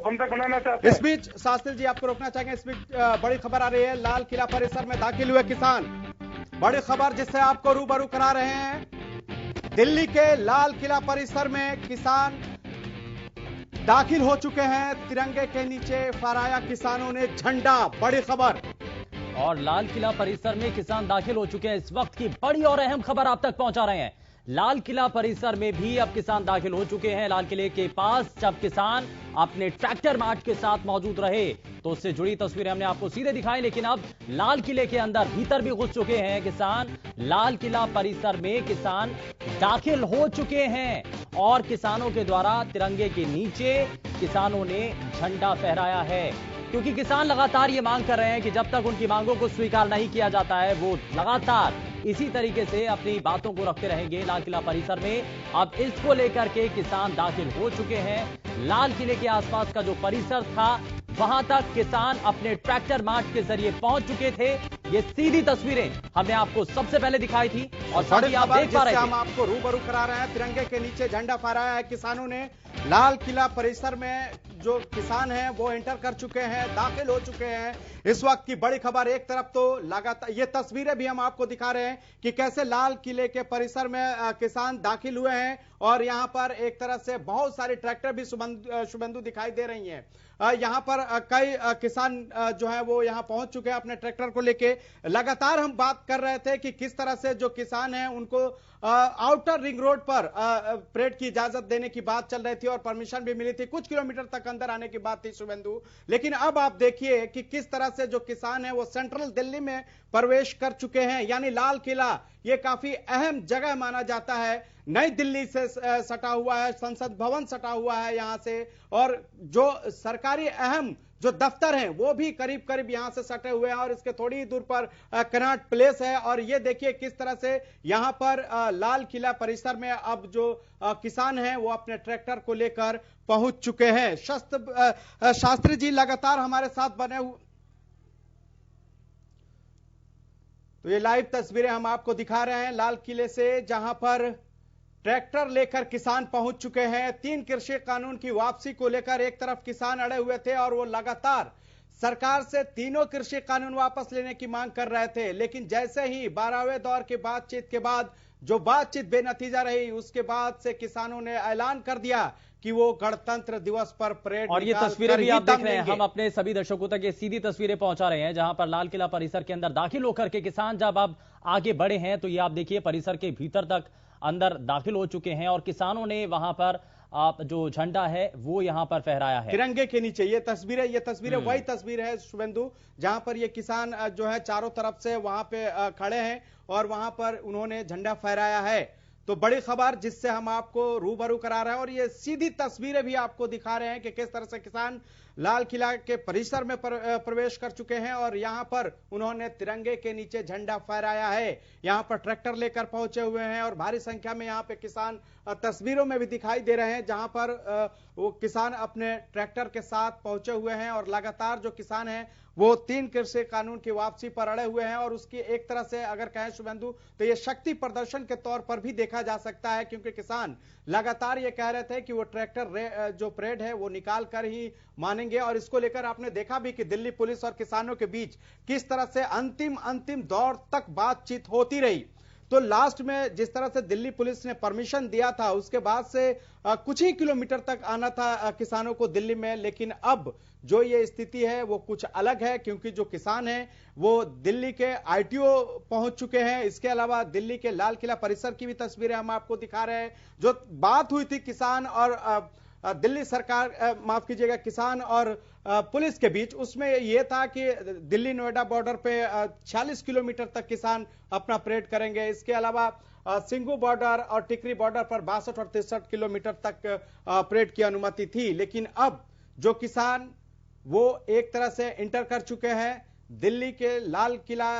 बंधक बनाना चाहते हैं। इस बीच शास्त्री जी आपको रोकना चाहेंगे। इस बीच बड़ी खबर आ रही है, लाल किला परिसर में दाखिल हुए किसान। बड़ी खबर जिससे आपको रूबरू करा रहे हैं। दिल्ली के लाल किला परिसर में किसान दाखिल हो चुके हैं। तिरंगे के नीचे फहराया किसानों ने झंडा। बड़ी खबर। और लाल किला परिसर में किसान दाखिल हो चुके हैं। इस वक्त की बड़ी और अहम खबर आप तक पहुंचा रहे हैं। लाल किला परिसर में भी अब किसान दाखिल हो चुके हैं। लाल किले के पास जब किसान अपने ट्रैक्टर मार्ट के साथ मौजूद रहे तो उससे जुड़ी तस्वीरें हमने आपको सीधे दिखाई, लेकिन अब लाल किले के अंदर भीतर भी घुस चुके हैं किसान। लाल किला परिसर में किसान दाखिल हो चुके हैं और किसानों के द्वारा तिरंगे के नीचे किसानों ने झंडा फहराया है, क्योंकि किसान लगातार ये मांग कर रहे हैं कि जब तक उनकी मांगों को स्वीकार नहीं किया जाता है वो लगातार इसी तरीके से अपनी बातों को रखते रहेंगे। लाल किला परिसर में अब इसको लेकर के किसान दाखिल हो चुके हैं। लाल किले के आसपास का जो परिसर था वहां तक किसान अपने ट्रैक्टर मार्ट के जरिए पहुंच चुके थे। ये सीधी तस्वीरें हमने आपको सबसे पहले दिखाई थी और साथ ही आप देख पा रहे थे। हम आपको रूबरू करा रहे हैं। तिरंगे के नीचे झंडा फहराया है किसानों ने। लाल किला परिसर में जो किसान हैं वो एंटर कर चुके हैं, दाखिल हो चुके हैं। इस वक्त की बड़ी खबर, एक तरफ तो लगातार ये तस्वीरें भी हम आपको दिखा रहे हैं कि कैसे लाल किले के परिसर में किसान दाखिल हुए हैं और यहां पर एक तरह से बहुत सारे ट्रैक्टर भी शुभेंदु दिखाई दे रही हैं। यहां पर कई किसान जो है वो यहां पहुंच चुके हैं अपने ट्रैक्टर को लेके। लगातार हम बात कर रहे थे कि किस तरह से जो किसान हैं उनको आउटर रिंग रोड पर परेड की इजाजत देने की बात चल रही थी और परमिशन भी मिली थी। कुछ किलोमीटर तक अंदर आने की बात थी शुभेंदु, लेकिन अब आप देखिए कि किस तरह से जो किसान है वो सेंट्रल दिल्ली में प्रवेश कर चुके हैं। यानी लाल किला ये काफी अहम जगह माना जाता है। नई दिल्ली से सटा हुआ है, संसद भवन सटा हुआ है यहां से, और जो सरकारी अहम जो दफ्तर हैं वो भी करीब करीब यहां से सटे हुए हैं और इसके थोड़ी ही दूर पर कनॉट प्लेस है। और ये देखिए किस तरह से यहां पर लाल किला परिसर में अब जो किसान हैं वो अपने ट्रैक्टर को लेकर पहुंच चुके हैं। शास्त्री जी लगातार हमारे साथ बने हुए, तो ये लाइव तस्वीरें हम आपको दिखा रहे हैं लाल किले से, जहां पर ट्रैक्टर लेकर किसान पहुंच चुके हैं। 3 कृषि कानून की वापसी को लेकर एक तरफ किसान अड़े हुए थे और वो लगातार सरकार से तीनों कृषि कानून वापस लेने की मांग कर रहे थे, लेकिन जैसे ही 12वें दौर की बातचीत के बाद जो बातचीत बेनतीजा रही, उसके बाद से किसानों ने ऐलान कर दिया कि वो गणतंत्र दिवस पर परेड। और ये तस्वीरें भी आप देख रहे हैं, हम अपने सभी दर्शकों तक ये सीधी तस्वीरें पहुंचा रहे हैं जहां पर लाल किला परिसर के अंदर दाखिल होकर के किसान जब अब आगे बढ़े हैं तो ये आप देखिए परिसर के भीतर तक अंदर दाखिल हो चुके हैं और किसानों ने वहां पर आप जो झंडा है वो यहां पर फहराया है तिरंगे के नीचे। ये तस्वीरें वही तस्वीर है शुभेंदु जहां पर ये किसान जो है चारों तरफ से वहां पे खड़े हैं और वहां पर उन्होंने झंडा फहराया है। तो बड़ी खबर जिससे हम आपको रूबरू करा रहे हैं और ये सीधी तस्वीरें भी आपको दिखा रहे हैं कि किस तरह से किसान लाल किला के परिसर में प्रवेश कर चुके हैं और यहां पर उन्होंने तिरंगे के नीचे झंडा फहराया है। यहां पर ट्रैक्टर लेकर पहुंचे हुए हैं और भारी संख्या में यहां पे किसान तस्वीरों में भी दिखाई दे रहे हैं जहां पर वो किसान अपने ट्रैक्टर के साथ पहुंचे हुए हैं और लगातार जो किसान हैं वो 3 कृषि कानून की वापसी पर अड़े हुए हैं। और उसकी एक तरह से अगर कहें शुभेंदु तो ये शक्ति प्रदर्शन के तौर पर भी देखा जा सकता है, क्योंकि किसान लगातार ये कह रहे थे कि वो ट्रैक्टर जो परेड है वो निकाल कर ही मानेंगे। और इसको लेकर आपने देखा भी कि दिल्ली पुलिस और किसानों के बीच किस तरह से अंतिम दौर तक बातचीत होती रही। तो लास्ट में जिस तरह से दिल्ली पुलिस ने परमिशन दिया था उसके बाद से कुछ ही किलोमीटर तक आना था किसानों को दिल्ली में, लेकिन अब जो ये स्थिति है वो कुछ अलग है, क्योंकि जो किसान हैं वो दिल्ली के आईटीओ पहुंच चुके हैं। इसके अलावा दिल्ली के लाल किला परिसर की भी तस्वीरें हम आपको दिखा रहे हैं। जो बात हुई थी किसान और दिल्ली सरकार, माफ कीजिएगा, किसान और पुलिस के बीच, उसमें यह था कि दिल्ली नोएडा बॉर्डर पे 46 किलोमीटर तक किसान अपना परेड करेंगे। इसके अलावा सिंघू बॉर्डर और टिकरी बॉर्डर पर 62 और 63 किलोमीटर तक परेड की अनुमति थी। लेकिन अब जो किसान वो एक तरह से इंटर कर चुके हैं दिल्ली के लाल किला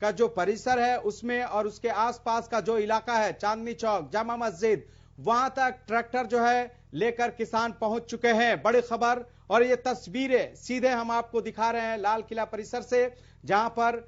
का जो परिसर है उसमें, और उसके आसपास का जो इलाका है चांदनी चौक, जामा मस्जिद, वहां तक ट्रैक्टर जो है लेकर किसान पहुंच चुके हैं। बड़ी खबर, और ये तस्वीरें सीधे हम आपको दिखा रहे हैं लाल किला परिसर से, जहां पर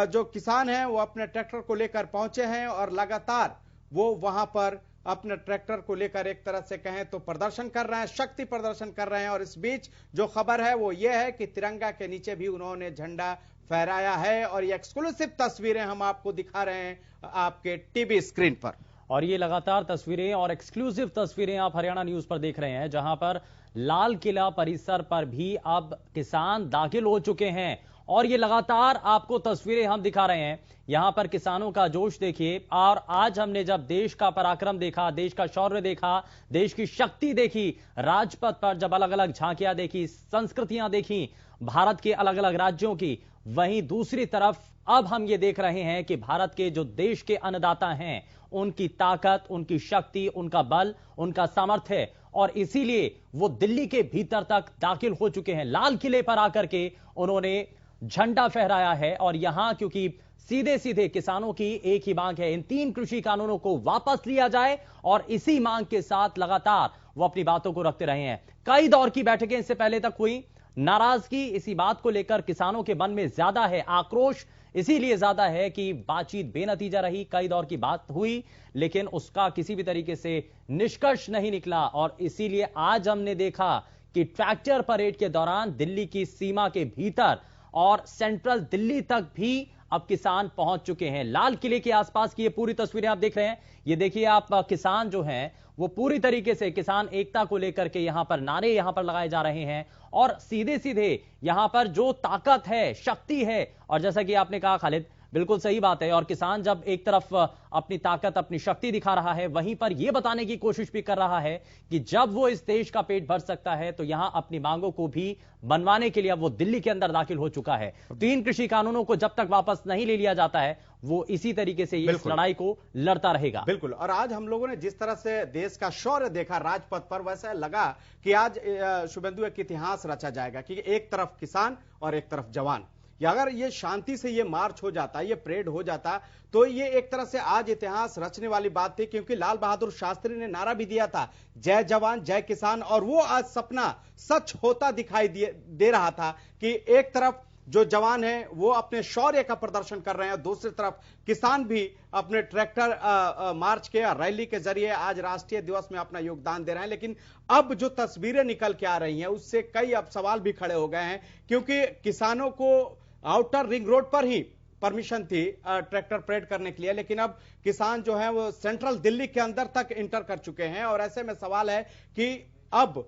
जो किसान हैं वो अपने ट्रैक्टर को लेकर पहुंचे हैं और लगातार वो वहां पर अपने ट्रैक्टर को लेकर एक तरह से कहें तो प्रदर्शन कर रहे हैं, शक्ति प्रदर्शन कर रहे हैं। और इस बीच जो खबर है वो ये है कि तिरंगा के नीचे भी उन्होंने झंडा फहराया है और ये एक्सक्लूसिव तस्वीरें हम आपको दिखा रहे हैं आपके टीवी स्क्रीन पर। और ये लगातार तस्वीरें और एक्सक्लूसिव तस्वीरें आप हरियाणा न्यूज पर देख रहे हैं, जहां पर लाल किला परिसर पर भी अब किसान दाखिल हो चुके हैं और ये लगातार आपको तस्वीरें हम दिखा रहे हैं। यहां पर किसानों का जोश देखिए। और आज हमने जब देश का पराक्रम देखा, देश का शौर्य देखा, देश की शक्ति देखी, राजपथ पर जब अलग अलग झांकियां देखी, संस्कृतियां देखी भारत के अलग अलग राज्यों की, वहीं दूसरी तरफ अब हम ये देख रहे हैं कि भारत के जो देश के अन्नदाता हैं उनकी ताकत, उनकी शक्ति, उनका बल, उनका सामर्थ्य, और इसीलिए वो दिल्ली के भीतर तक दाखिल हो चुके हैं। लाल किले पर आकर के उन्होंने झंडा फहराया है। और यहां क्योंकि सीधे सीधे किसानों की एक ही मांग है, इन 3 कृषि कानूनों को वापस लिया जाए, और इसी मांग के साथ लगातार वो अपनी बातों को रखते रहे हैं। कई दौर की बैठकें इससे पहले तक हुई। नाराजगी इसी बात को लेकर किसानों के मन में ज्यादा है, आक्रोश इसीलिए ज्यादा है कि बातचीत बेनतीजा रही। कई दौर की बात हुई लेकिन उसका किसी भी तरीके से निष्कर्ष नहीं निकला, और इसीलिए आज हमने देखा कि ट्रैक्टर परेड के दौरान दिल्ली की सीमा के भीतर और सेंट्रल दिल्ली तक भी अब किसान पहुंच चुके हैं। लाल किले के आसपास की ये पूरी तस्वीरें आप देख रहे हैं। ये देखिए आप, किसान जो हैं वो पूरी तरीके से किसान एकता को लेकर के यहां पर नारे यहां पर लगाए जा रहे हैं, और सीधे सीधे यहां पर जो ताकत है, शक्ति है, और जैसा कि आपने कहा खालिद, बिल्कुल सही बात है। और किसान जब एक तरफ अपनी ताकत, अपनी शक्ति दिखा रहा है, वहीं पर यह बताने की कोशिश भी कर रहा है कि जब वो इस देश का पेट भर सकता है तो यहां अपनी मांगों को भी बनवाने के लिए अब वो दिल्ली के अंदर दाखिल हो चुका है। 3 कृषि कानूनों को जब तक वापस नहीं ले लिया जाता है वो इसी तरीके से इस लड़ाई को लड़ता रहेगा। बिल्कुल। और आज हम लोगों ने जिस तरह से देश का शौर्य देखा राजपथ पर, वैसा लगा कि आज शुभेंदु एक इतिहास रचा जाएगा कि एक तरफ किसान और एक तरफ जवान। या अगर ये शांति से ये मार्च हो जाता, ये परेड हो जाता, तो ये एक तरह से आज इतिहास रचने वाली बात थी। क्योंकि लाल बहादुर शास्त्री ने नारा भी दिया था, जय जवान जय किसान, और वो आज सपना सच होता दिखाई दे रहा था कि एक तरफ जो जवान हैं वो अपने शौर्य का प्रदर्शन कर रहे हैं, दूसरी तरफ किसान भी अपने ट्रैक्टर मार्च के और रैली के जरिए आज राष्ट्रीय दिवस में अपना योगदान दे रहे हैं। लेकिन अब जो तस्वीरें निकल के आ रही हैं उससे कई अब सवाल भी खड़े हो गए हैं, क्योंकि किसानों को आउटर रिंग रोड पर ही परमिशन थी ट्रैक्टर परेड करने के लिए, लेकिन अब किसान जो है वो सेंट्रल दिल्ली के अंदर तक इंटर कर चुके हैं। और ऐसे में सवाल है कि अब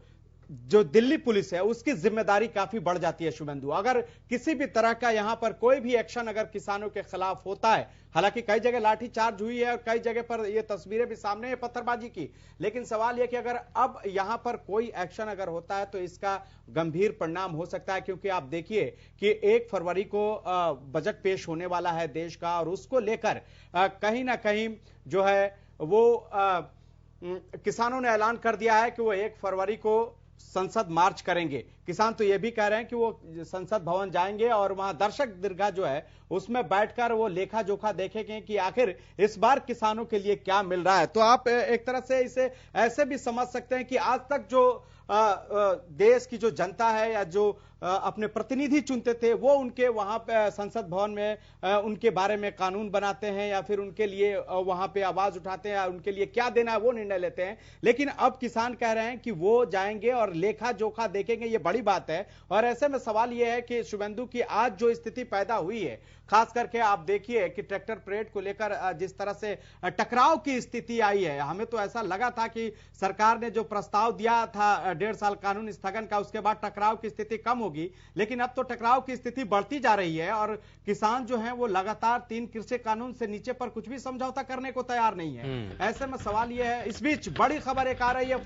जो दिल्ली पुलिस है उसकी जिम्मेदारी काफी बढ़ जाती है शुभेंदु। अगर किसी भी तरह का यहां पर कोई भी एक्शन अगर किसानों के खिलाफ होता है, हालांकि कई जगह लाठीचार्ज हुई है और कई जगह पर ये तस्वीरें भी सामने है पत्थरबाजी की, लेकिन सवाल यह कि अगर अब यहां पर कोई एक्शन अगर होता है तो इसका गंभीर परिणाम हो सकता है। क्योंकि आप देखिए कि 1 फरवरी को बजट पेश होने वाला है देश का, और उसको लेकर कहीं ना कहीं जो है वो किसानों ने ऐलान कर दिया है कि वो 1 फरवरी को संसद मार्च करेंगे। किसान तो यह भी कह रहे हैं कि वो संसद भवन जाएंगे और वहां दर्शक दीर्घा जो है उसमें बैठकर वो लेखा जोखा देखेंगे कि आखिर इस बार किसानों के लिए क्या मिल रहा है। तो आप एक तरह से इसे ऐसे भी समझ सकते हैं कि आज तक जो देश की जो जनता है या जो अपने प्रतिनिधि चुनते थे वो उनके वहां पे संसद भवन में उनके बारे में कानून बनाते हैं या फिर उनके लिए वहां पे आवाज उठाते हैं, उनके लिए क्या देना है वो निर्णय लेते हैं। लेकिन अब किसान कह रहे हैं कि वो जाएंगे और लेखा जोखा देखेंगे, ये बड़ी बात है। और ऐसे में सवाल यह है कि शुभेंदु की आज जो स्थिति पैदा हुई है, खास करके आप देखिए कि ट्रैक्टर परेड को लेकर जिस तरह से टकराव की स्थिति आई है, हमें तो ऐसा लगा था कि सरकार ने जो प्रस्ताव दिया था 1.5 साल कानून स्थगन का, उसके बाद टकराव की स्थिति कम होगी, लेकिन अब तो टकराव की स्थिति बढ़ती जा रही है और किसान जो है वो लगातार 3 कृषि कानून से नीचे पर कुछ भी समझौता करने को तैयार नहीं है। ऐसे में सवाल यह है, इस बीच बड़ी खबर एक आ रही है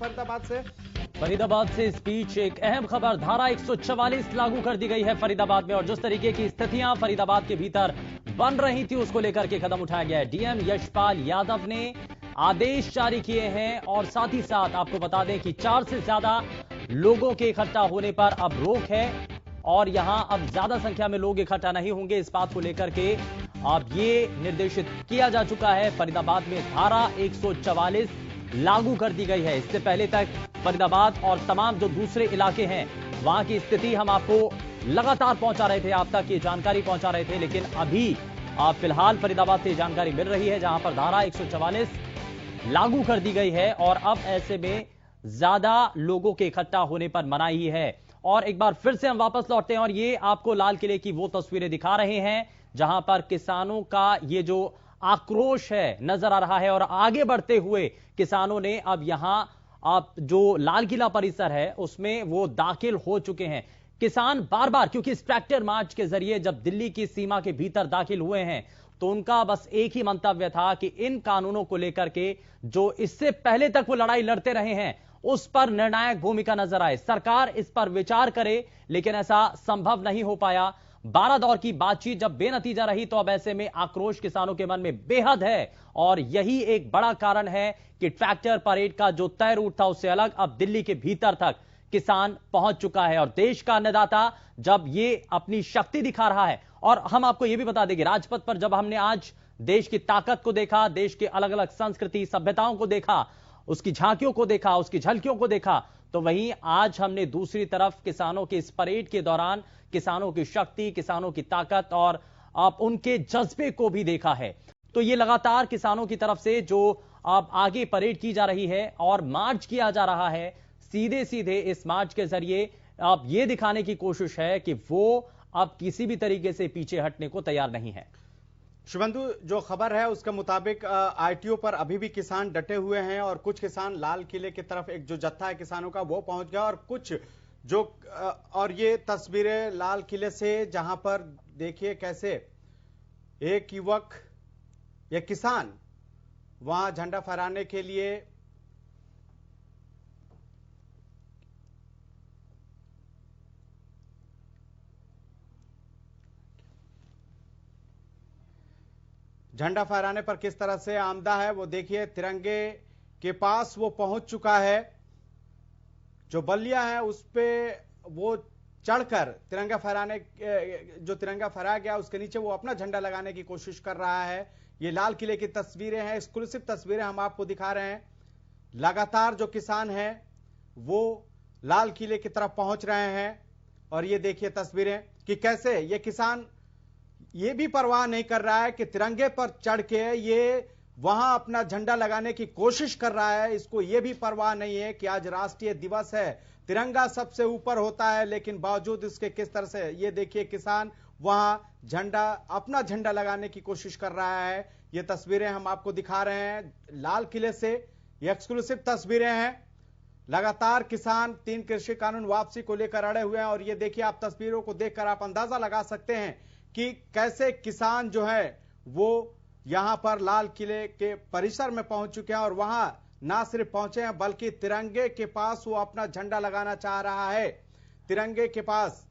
फरीदाबाद से इस बीच एक अहम खबर, धारा 144 लागू कर दी गई है फरीदाबाद में, और जिस तरीके की स्थितियां फरीदाबाद के भीतर बन रही थी उसको लेकर के कदम उठाया गया है। डीएम यशपाल यादव ने आदेश जारी किए हैं और साथ ही साथ आपको बता दें कि 4 से ज्यादा लोगों के इकट्ठा होने पर अब रोक है और यहां अब ज्यादा संख्या में लोग इकट्ठा नहीं होंगे। इस बात को लेकर के अब ये निर्देशित किया जा चुका है। फरीदाबाद में धारा 144 लागू कर दी गई है। इससे पहले तक फरीदाबाद और तमाम जो दूसरे इलाके हैं वहां की स्थिति हम आपको लगातार पहुंचा रहे थे, आप तक ये जानकारी पहुंचा रहे थे, लेकिन अभी फिलहाल फरीदाबाद से जानकारी मिल रही है जहां पर धारा 144 लागू कर दी गई है और अब ऐसे में ज्यादा लोगों के इकट्ठा होने पर मनाही है। और एक बार फिर से हम वापस लौटते हैं और ये आपको लाल किले की वो तस्वीरें दिखा रहे हैं जहां पर किसानों का ये जो आक्रोश है नजर आ रहा है और आगे बढ़ते हुए किसानों ने अब यहां अब जो लाल किला परिसर है उसमें वो दाखिल हो चुके हैं। किसान बार बार, क्योंकि इस ट्रैक्टर मार्च के जरिए जब दिल्ली की सीमा के भीतर दाखिल हुए हैं तो उनका बस एक ही मंतव्य था कि इन कानूनों को लेकर के जो इससे पहले तक वो लड़ाई लड़ते रहे हैं उस पर निर्णायक भूमिका नजर आए, सरकार इस पर विचार करे, लेकिन ऐसा संभव नहीं हो पाया। 12 दौर की बातचीत जब बेनतीजा रही तो अब ऐसे में आक्रोश किसानों के मन में बेहद है और यही एक बड़ा कारण है कि ट्रैक्टर परेड का जो तय रूट था उससे अलग अब दिल्ली के भीतर तक किसान पहुंच चुका है। और देश का अन्नदाता जब ये अपनी शक्ति दिखा रहा है, और हम आपको यह भी बता देंगे राजपथ पर जब हमने आज देश की ताकत को देखा, देश के अलग अलग संस्कृति सभ्यताओं को देखा, उसकी झांकियों को देखा, उसकी झलकियों को देखा, तो वहीं आज हमने दूसरी तरफ किसानों के इस परेड के दौरान किसानों की शक्ति, किसानों की ताकत और आप उनके जज्बे को भी देखा है। तो ये लगातार किसानों की तरफ से जो अब आगे परेड की जा रही है और मार्च किया जा रहा है, सीधे सीधे इस मार्च के जरिए अब ये दिखाने की कोशिश है कि वो अब किसी भी तरीके से पीछे हटने को तैयार नहीं है। शुभेंदु, जो खबर है उसके मुताबिक आईटीओ पर अभी भी किसान डटे हुए हैं और कुछ किसान लाल किले की तरफ एक जो जत्था है किसानों का वो पहुंच गया और कुछ जो और ये तस्वीरें लाल किले से जहां पर देखिए कैसे एक युवक या किसान वहां झंडा फहराने के लिए झंडा फहराने पर किस तरह से आमदा है वो देखिए। तिरंगे के पास वो पहुंच चुका है, जो बल्लिया है उस पे वो चढ़कर तिरंगा फहराने, जो तिरंगा फहराया गया उसके नीचे वो अपना झंडा लगाने की कोशिश कर रहा है। ये लाल किले की तस्वीरें हैं, एक्सक्लूसिव तस्वीरें हम आपको दिखा रहे हैं। लगातार जो किसान हैं वो लाल किले की तरफ पहुंच रहे हैं और ये देखिए तस्वीरें कि कैसे ये किसान ये भी परवाह नहीं कर रहा है कि तिरंगे पर चढ़ के ये वहां अपना झंडा लगाने की कोशिश कर रहा है। इसको ये भी परवाह नहीं है कि आज राष्ट्रीय दिवस है, तिरंगा सबसे ऊपर होता है, लेकिन बावजूद इसके किस तरह से ये देखिए किसान वहां झंडा अपना झंडा लगाने की कोशिश कर रहा है। ये तस्वीरें हम आपको दिखा रहे हैं लाल किले से, ये एक्सक्लूसिव तस्वीरें हैं। लगातार किसान 3 कृषि कानून वापसी को लेकर अड़े हुए हैं और ये देखिए आप तस्वीरों को देखकर आप अंदाजा लगा सकते हैं कि कैसे किसान जो है वो यहां पर लाल किले के परिसर में पहुंच चुके हैं और वहां ना सिर्फ पहुंचे हैं बल्कि तिरंगे के पास वो अपना झंडा लगाना चाह रहा है। तिरंगे के पास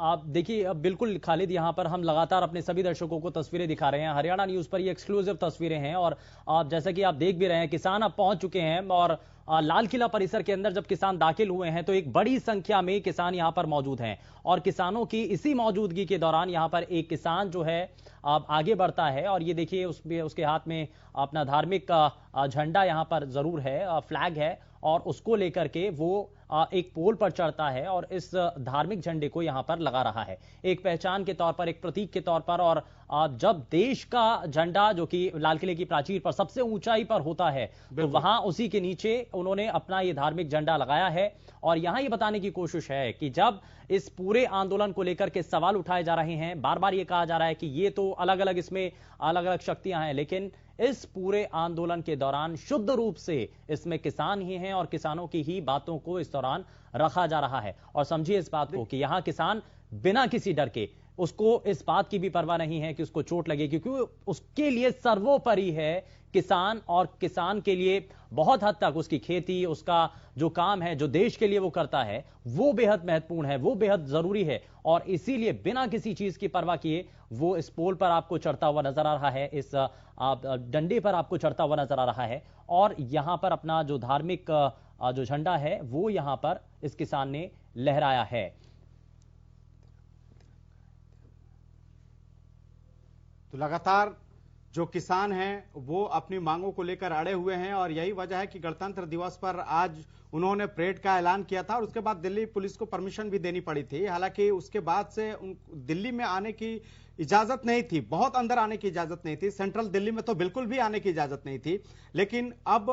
आप देखिए, अब बिल्कुल खालिद, यहां पर हम लगातार अपने सभी दर्शकों को तस्वीरें दिखा रहे हैं। हरियाणा न्यूज पर ये एक्सक्लूसिव तस्वीरें हैं और आप जैसा कि आप देख भी रहे हैं किसान अब पहुंच चुके हैं और लाल किला परिसर के अंदर जब किसान दाखिल हुए हैं तो एक बड़ी संख्या में किसान यहां पर मौजूद हैं और किसानों की इसी मौजूदगी के दौरान यहां पर एक किसान जो है अब आगे बढ़ता है और ये देखिए उसके हाथ में अपना धार्मिक झंडा यहां पर जरूर है, फ्लैग है, और उसको लेकर के वो एक पोल पर चढ़ता है और इस धार्मिक झंडे को यहां पर लगा रहा है एक पहचान के तौर पर, एक प्रतीक के तौर पर। और जब देश का झंडा जो कि लाल किले की प्राचीर पर सबसे ऊंचाई पर होता है तो वहां उसी के नीचे उन्होंने अपना ये धार्मिक झंडा लगाया है और यहां ये बताने की कोशिश है कि जब इस पूरे आंदोलन को लेकर के सवाल उठाए जा रहे हैं, बार बार ये कहा जा रहा है कि ये तो अलग अलग इसमें अलग अलग शक्तियां हैं, लेकिन इस पूरे आंदोलन के दौरान शुद्ध रूप से इसमें किसान ही हैं और किसानों की ही बातों को इस दौरान रखा जा रहा है। और समझिए इस बात को कि यहां किसान बिना किसी डर के, उसको इस बात की भी परवाह नहीं है कि उसको चोट लगे, क्योंकि उसके लिए सर्वोपरि है किसान और किसान के लिए बहुत हद तक उसकी खेती, उसका जो काम है, जो देश के लिए वो करता है, वो बेहद महत्वपूर्ण है, वो बेहद जरूरी है और इसीलिए बिना किसी चीज की परवाह किए वो इस पोल पर आपको चढ़ता हुआ नजर आ रहा है, इस डंडे पर आपको चढ़ता हुआ नजर आ रहा है और यहां पर अपना जो धार्मिक जो झंडा है वो यहां पर इस किसान ने लहराया है। तो लगातार जो किसान हैं वो अपनी मांगों को लेकर अड़े हुए हैं और यही वजह है कि गणतंत्र दिवस पर आज उन्होंने परेड का ऐलान किया था और उसके बाद दिल्ली पुलिस को परमिशन भी देनी पड़ी थी। हालांकि उसके बाद से दिल्ली में आने की इजाजत नहीं थी, बहुत अंदर आने की इजाजत नहीं थी। सेंट्रल दिल्ली में तो बिल्कुल भी आने की इजाजत नहीं थी। लेकिन अब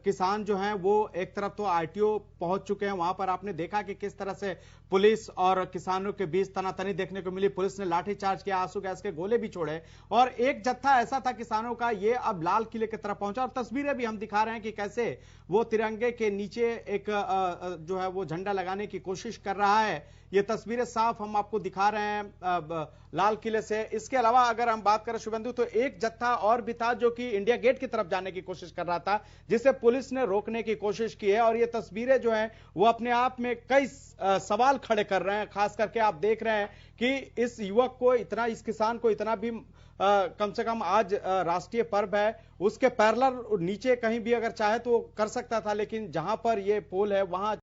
किसान जो हैं वो एक तरफ तो आरटीओ पहुंच चुके हैं, वहां पर आपने देखा कि किस तरह से पुलिस और किसानों के बीच तनातनी देखने को मिली। पुलिस ने लाठीचार्ज किया, आंसू गैस के गोले भी छोड़े और एक जत्था ऐसा था किसानों का, ये अब लाल किले की तरफ पहुंचा। और तस्वीरें भी हम दिखा रहे हैं कि कैसे वो तिरंगे के नीचे एक जो है वो झंडा लगाने की कोशिश कर रहा है। ये तस्वीरें साफ हम आपको दिखा रहे हैं लाल किले से। इसके अलावा अगर हम बात करें शुभेंदु, तो एक जत्था और भी था जो कि इंडिया गेट की तरफ जाने की कोशिश कर रहा था, जिसे पुलिस ने रोकने की कोशिश की है। और ये तस्वीरें जो हैं वो अपने आप में कई सवाल खड़े कर रहे हैं। खास करके आप देख रहे हैं कि इस युवक को इतना, इस किसान को इतना भी कम से कम आज राष्ट्रीय पर्व है, उसके पैरेलल नीचे कहीं भी अगर चाहे तो कर सकता था, लेकिन जहां पर ये पोल है वहां